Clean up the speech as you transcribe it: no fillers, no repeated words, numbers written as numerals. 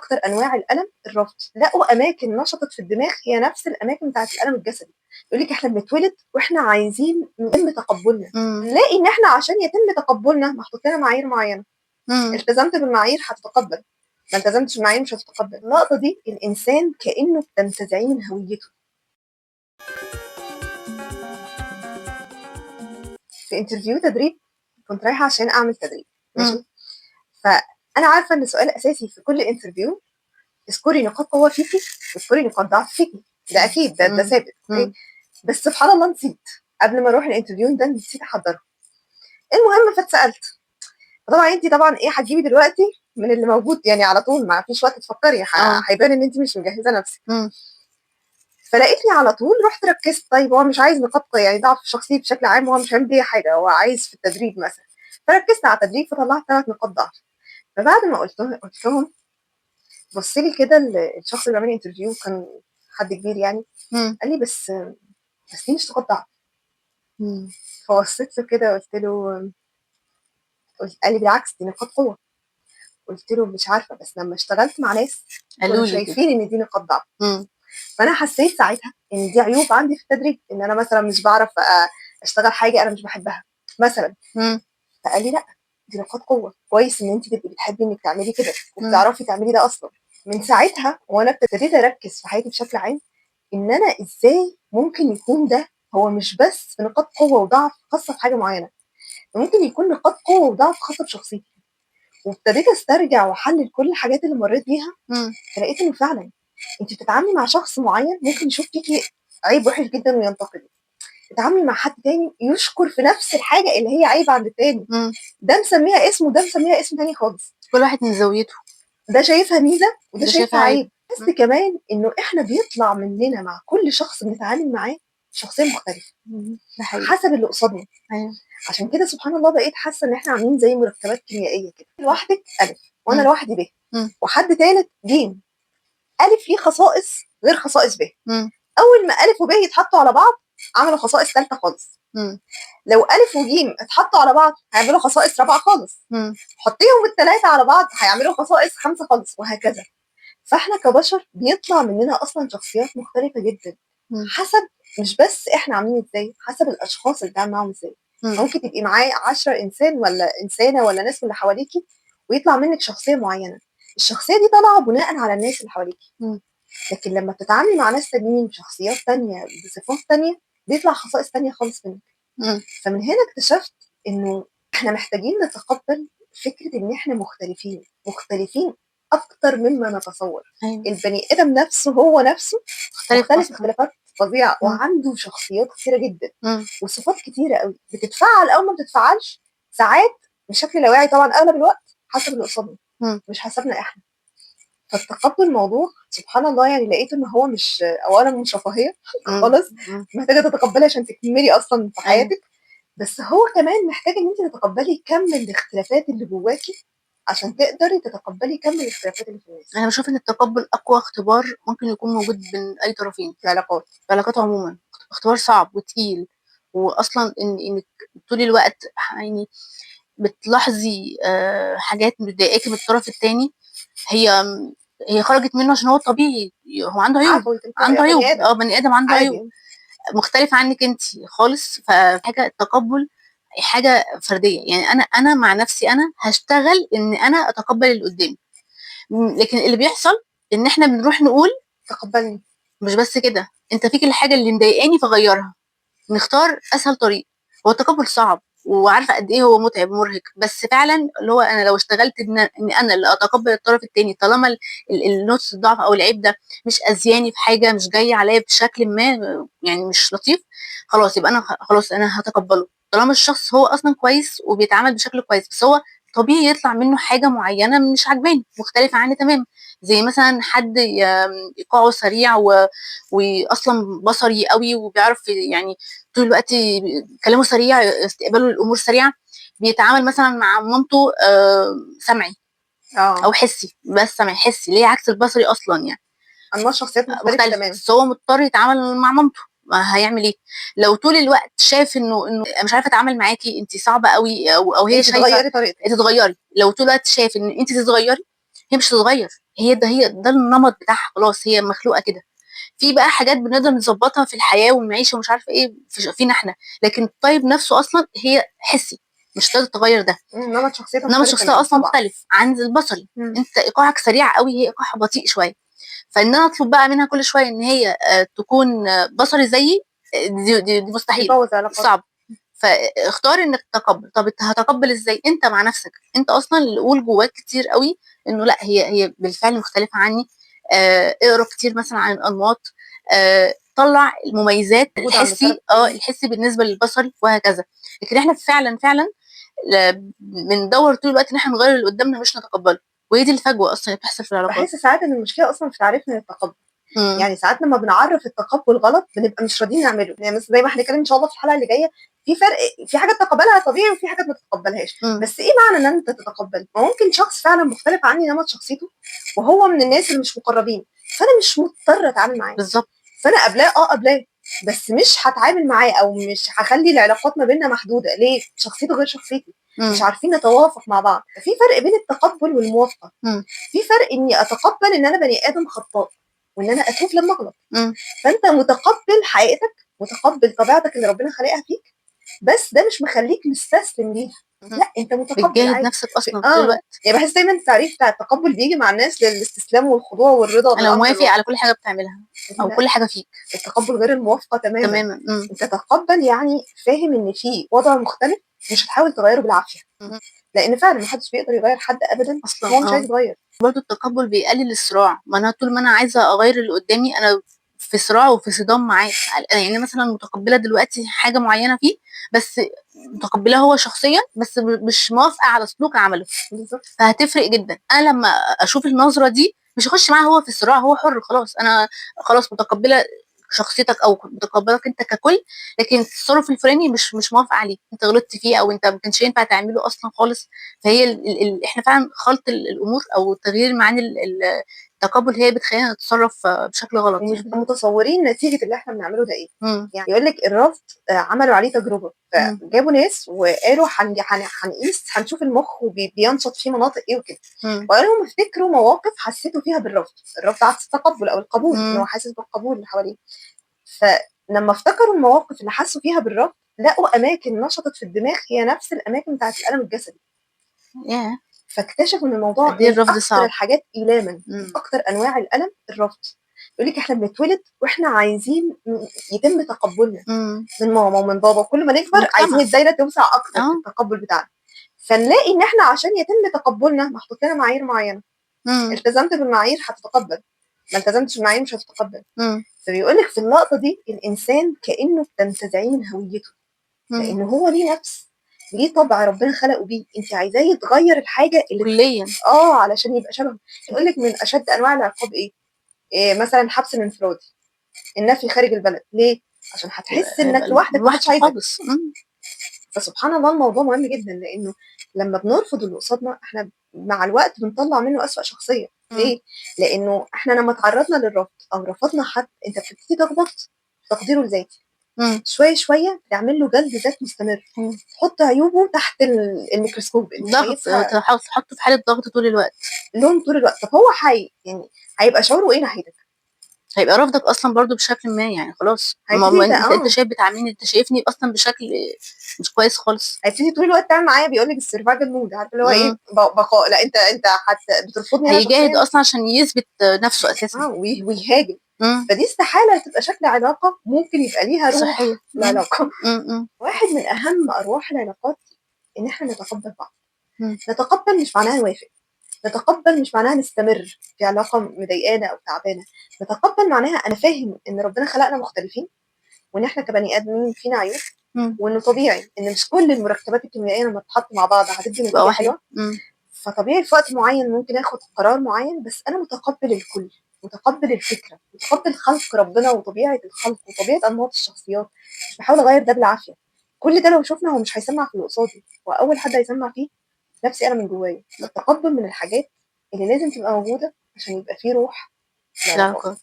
اكتر انواع الالم الرفض. لقوا اماكن نشطت في الدماغ هي نفس الاماكن بتاعت الالم الجسدي. يقول لك احنا بنتولد واحنا عايزين يتم تقبلنا، نلاقي ان احنا عشان يتم تقبلنا محطوط لنا معايير معينه. التزمت بالمعايير هتتقبل، ما التزمتش بالمعايير مش هتتقبل. اللقطه دي الانسان كانه بتنتزعيه من هويته. في انترفيو تدريب كنت رايحه عشان اعمل تدريب، ماشي. فانا عارفه ان سؤال اساسي في كل انترفيو اذكري نقاط قوه فيكي واذكري نقاط ضعف فيكي، ده اكيد، ده ثابت. بس سبحان الله نسيت قبل ما اروح الانترفيو ده، نسيت احضره. المهم فاتسالت. طبعا انت طبعا ايه هتجيبي دلوقتي من اللي موجود يعني على طول، ما فيش وقت تفكري، هيبان ان انت مش مجهزه نفسك. فلقيتني على طول رحت ركزت. طيب هو مش عايز نقاط يعني ضعف الشخصيه بشكل عام، هو مش هيعمل بيها حاجه، هو عايز في التدريب مثلا. فركزت على التدريب فطلعت 3 نقاط ضعف. فبعد ما قلت لهم بص لي كده الشخص اللي بيعمل انترفيو كان حد كبير يعني، قال لي بس دي مش نقاط ضعف. فبصيت له كده قال لي بالعكس دي نقاط قوه. قلت له مش عارفه، بس لما اشتغلت مع ناس كانوا شايفين ان دي نقاط ضعف. فانا حسيت ساعتها ان دي عيوب عندي في التدريب، ان انا مثلا مش بعرف اشتغل حاجه انا مش بحبها مثلا. فقال لي لا دي نقاط قوه، كويس ان انت تبقي بتحبي انك تعملي كده وبتعرفي تعملي ده اصلا. من ساعتها وانا ابتديت اركز في حياتي بشكل عام ان انا ازاي ممكن يكون ده هو مش بس نقاط قوه وضعف خاصه بحاجه معينه، ممكن يكون نقاط قوه وضعف خاصه بشخصيتي. وابتديت استرجع واحلل كل الحاجات اللي مريت بيها، فلقيت انه فعلا انت بتتعاملي مع شخص معين ممكن يشوف فيكي عيب وحش جدا وينتقده، تتعاملي مع حد تاني يشكر في نفس الحاجه اللي هي عيب عند التاني. ده مسميها اسم وده مسميها اسم تاني خالص، كل واحد من زاويته، ده شايفها ميزه وده شايفها عيب. بس كمان انه احنا بيطلع مننا مع كل شخص بنتعامل معاه شخصيه مختلفه حسب اللي قصادنا. عشان كده سبحان الله بقيت حاسه ان احنا عاملين زي مركبات كيميائيه كده، لوحدك الف وانا لوحدي ب، وحد ثالث ج. الف ليه خصائص غير خصائص ب. اول ما الف وب يتحطوا على بعض عملوا خصائص ثالثه خالص. لو الف وج اتحطوا على بعض هيعملوا خصائص رابعه خالص. حطيهم الثلاثه على بعض هيعملوا خصائص 5 خالص، وهكذا. فاحنا كبشر بيطلع مننا اصلا شخصيات مختلفه جدا حسب مش بس احنا عاملين ازاي، حسب الاشخاص اللي بتعامل معاهم ازاي. ممكن تبقي معاه 10 انسان ولا انسانه ولا ناس من اللي حواليكي ويطلع منك شخصيه معينه، الشخصيه دي طالعه بناء على الناس اللي حواليكي. لكن لما بتتعاملي مع ناس تانيين بشخصيات تانية بصفات تانية بيطلع خصائص تانية خالص منك. فمن هنا اكتشفت انه احنا محتاجين نتقبل فكره ان احنا مختلفين اكتر مما نتصور. البني ادم نفسه هو نفسه مختلف اختلافات فظيعه وعنده شخصيات كتيره جدا وصفات كتيره قوي، بتتفعل او ما بتتفعلش ساعات بشكل لا واعي، طبعا اغلب الوقت حسب اللي قصادنا مش حسبنا احنا. فالتقبل الموضوع سبحان الله يعني لقيت ان هو مش اولا مش رفاهيه خالص محتاجه تتقبلي عشان تكملي اصلا في حياتك، بس هو كمان محتاجه ان انت تتقبلي كم الاختلافات اللي جواكي عشان تقدري تتقبلي كم الاختلافات اللي في الناس. انا بشوف ان التقبل اقوى اختبار ممكن يكون موجود بين اي طرفين في العلاقات عموما. اختبار صعب وتقيل، واصلا انك طول الوقت يعني بتلاحظي حاجات مضايقاكي من الطرف الثاني، هي خرجت منه عشان هو طبيعي، هو عنده عيوب بني ادم عنده عيوب مختلفه عنك انت خالص. فحاجه التقبل حاجه فرديه، يعني انا مع نفسي انا هشتغل ان انا اتقبل اللي قدامي. لكن اللي بيحصل ان احنا بنروح نقول تقبلني، مش بس كده انت فيك الحاجه اللي مضايقاني فغيرها. نختار اسهل طريق. هو التقبل صعب وعارفه قد ايه هو متعب مرهق، بس فعلا اللي هو انا لو اشتغلت ان انا اللي اتقبل الطرف الثاني طالما النقطه الضعف او العيب ده مش اذياني في حاجه، مش جاي عليا بشكل ما يعني مش لطيف، خلاص يبقى انا خلاص انا هتقبله طالما الشخص هو اصلا كويس وبيتعامل بشكل كويس، بس هو طبيعي يطلع منه حاجه معينه مش عاجباني مختلفه عني تماما. زي مثلا حد ايقاعه سريع واصلا بصري قوي وبيعرف يعني طول الوقت كلامه سريع، استقباله للامور سريع، بيتعامل مثلا مع مامته سمعي او حسي، بس سمعي حسي اللي هي عكس البصري اصلا، يعني انواع شخصيات مختلفه تماما. بس هو مضطر يتعامل مع مامته، هيعمل ايه؟ لو طول الوقت شايف انه مش عارفه اتعامل معاكي انت صعبه قوي او هي شايفه تغيري طريقتك، تتغيري، لو طول الوقت شايف ان انت تتغيري هي مش هتتغير، هي ده النمط بتاعها خلاص، هي مخلوقة كده. في بقى حاجات بنقدر نظبطها في الحياة والمعيشة ومش عارفة ايه فينا احنا، لكن الطيب نفسه اصلا هي حسي، مش تقدر تغير ده. نمط شخصيتها انما مختلف شخصيتها تماما اصلا طبعا. مختلف عن البصري. انت ايقاعك سريع قوي، هي ايقاعها بطيء شويه. فان انا اطلب بقى منها كل شويه ان هي تكون بصري زيي، دي مستحيل، بيبوظ علاقات. صعب. فاختار انك تتقبل. طب انت هتقبل ازاي؟ انت مع نفسك، انت اصلا اللي قول جواك كتير قوي انه لا، هي بالفعل مختلفه عني. اقرا كتير مثلا عن الانماط، طلع المميزات موجود عند طرف الحسي، الحسي بالنسبه للبصري وهكذا. لكن احنا فعلا بندور طول الوقت ان احنا نغير اللي قدامنا مش نتقبله، وهي دي الفجوه اصلا اللي بتحصل في العلاقات. بحس ساعات ان المشكله اصلا في تعريفنا للتقبل. مم. يعني ساعات لما بنعرف التقبل غلط بنبقى مش راضيين نعمله. يعني مثلا زي ما احنا هنتكلم ان شاء الله في الحلقه اللي جايه، في فرق، في حاجات تقبلها طبيعي وفي حاجات ما تتقبلهاش. بس ايه معنى ان انت تتقبل؟ ممكن شخص فعلا مختلف عني نمط شخصيته وهو من الناس اللي مش مقربين، فانا مش مضطره اتعامل معاه بالظبط. فانا قبلاه بس مش هتعامل معاه او مش هخلي العلاقات ما بيننا محدوده. ليه؟ شخصيته غير شخصيتي، مش عارفين نتوافق مع بعض. في فرق بين التقبل والموافقه. في فرق اني اتقبل ان انا بني ادم خطاء وان انا اتوب لما اغلط، فانت متقبل حقيقتك، متقبل طبيعتك اللي ربنا خلقها فيك، بس ده مش مخليك مستسلم ليها. لا، انت متقبل بتجاهد عادي. نفسك اصلا طول الوقت. يعني بحس دايما التعريف بتاع التقبل بيجي مع الناس للاستسلام والخضوع والرضا انا بالامر موافق الواقع. على كل حاجه بتعملها او كل حاجه فيك. التقبل غير الموافقه تماما. تماما. انت تتقبل يعني فاهم ان في وضع مختلف، مش هتحاول تغيره بالعافيه، لان فعلا محدش بيقدر يغير حد ابدا اصلا. هو مش عايز يتغير. برضه التقبل بيقلل الصراع، ما انا طول ما انا عايزه اغير اللي قدامي انا في صراع وفي صدام معاه. يعني مثلا متقبله دلوقتي حاجه معينه فيه، بس متقبلاه هو شخصيا، بس مش موافقه على سلوك عمله. فهتفرق جدا. انا لما اشوف النظره دي مش هخش معاه هو في صراع، هو حر خلاص. انا خلاص متقبله شخصيتك او متقبلك انت ككل، لكن التصرف الفلاني مش موافقه عليه، انت غلطت فيه او انت ما كانش ينفع تعمله اصلا خالص. فهي احنا فعلا خلط الامور او تغيير معاني التقبل هي بتخلينا نتصرف بشكل غلط. ومش متصورين نتيجه اللي احنا بنعمله ده ايه. يعني يقول لك الرفض عملوا عليه تجربه، فجابوا ناس وقالوا هنقيس هنشوف المخ وبينشط فيه مناطق ايه وكده، وقالوا لهم افتكروا مواقف حسيتوا فيها بالرفض. الرفض عكس التقبل او القبول، ان هو حاسس بالقبول اللي حواليه. فلما افتكروا المواقف اللي حسوا فيها بالرفض لقوا اماكن نشطت في الدماغ هي نفس الاماكن بتاعت الالم الجسدي. فاكتشفوا ان الموضوع من اكتر صعب. الحاجات ايلاما، من اكتر انواع الالم الرفض. يقول لك احنا بنتولد واحنا عايزين يتم تقبلنا من ماما ومن بابا، وكل ما نكبر عايزين الدايره توسع اكتر في التقبل بتاعنا. فنلاقي ان احنا عشان يتم تقبلنا محطوط لنا معايير معينه. التزمت بالمعايير هتتقبل، ما التزمتش بالمعايير مش هتتقبل. فبيقول لك في اللقطه دي الانسان كانه بتنتزعيه من هويته، لان هو ليه نفس، ليه طبع ربنا خلقه بيه، انت عايزاه يتغير الحاجه اللي كليا علشان يبقى شبهه. يقول لك من اشد انواع العقاب إيه مثلا حبس الانفرادي، النفي خارج البلد. ليه؟ عشان هتحس انك لوحدك ومحدش عايزك. فسبحان الله الموضوع مهم جدا، لانه لما بنرفض اللي قصادنا احنا مع الوقت بنطلع منه اسوأ شخصيه. ليه؟ لانه احنا لما تعرضنا للرفض او رفضنا حد انت بتبتدي تخبط تقديره الذاتي. شويه شويه تعمل له جلد ذات مستمر، تحط عيوبه تحت الميكروسكوب، ضغط، تحطه في حاله ضغط طول الوقت، لوم طول الوقت. طب هو يعني هيبقى شعوره ايه ناحيتك؟ هيبقى رافضك اصلا برضو بشكل ما، يعني خلاص انت شايف بتعاملني، انت شايفني اصلا بشكل مش كويس خالص. هيبتدي طول الوقت تعمل معايا، بيقول لك السرفايفل مود، عارفه اللي هو ايه، بقاء. لا انت بترفضني انا شخصيا، هيجاهد اصلا عشان يثبت نفسه اساسا. ويهاجم. فدي استحاله تبقى شكل علاقه ممكن يبقى ليها روح صحيح. العلاقه. واحد من اهم ارواح العلاقات ان احنا نتقبل بعض. نتقبل مش معناها نوافق، نتقبل مش معناها نستمر في علاقه مضايقانا او تعبانه. نتقبل معناها انا فاهم ان ربنا خلقنا مختلفين، وان احنا كبني ادمين فينا عيوب، وانه طبيعي ان مش كل المركبات الكيميائيه لما تتحط مع بعض هتدي نتيجه حلوه. فطبيعي في وقت معين ممكن اخد قرار معين، بس انا متقبل الكل، متقبل الفكره، متقبل خلق ربنا وطبيعه الخلق وطبيعه انماط الشخصيات. مش بحاول اغير ده بالعافيه. كل ده لو شفنا هو مش هيسمع في اللي قصادي، واول حد هيسمع فيه نفسي انا من جوايا. التقبل من الحاجات اللي لازم تبقى موجوده عشان يبقى فيه روح للعلاقات.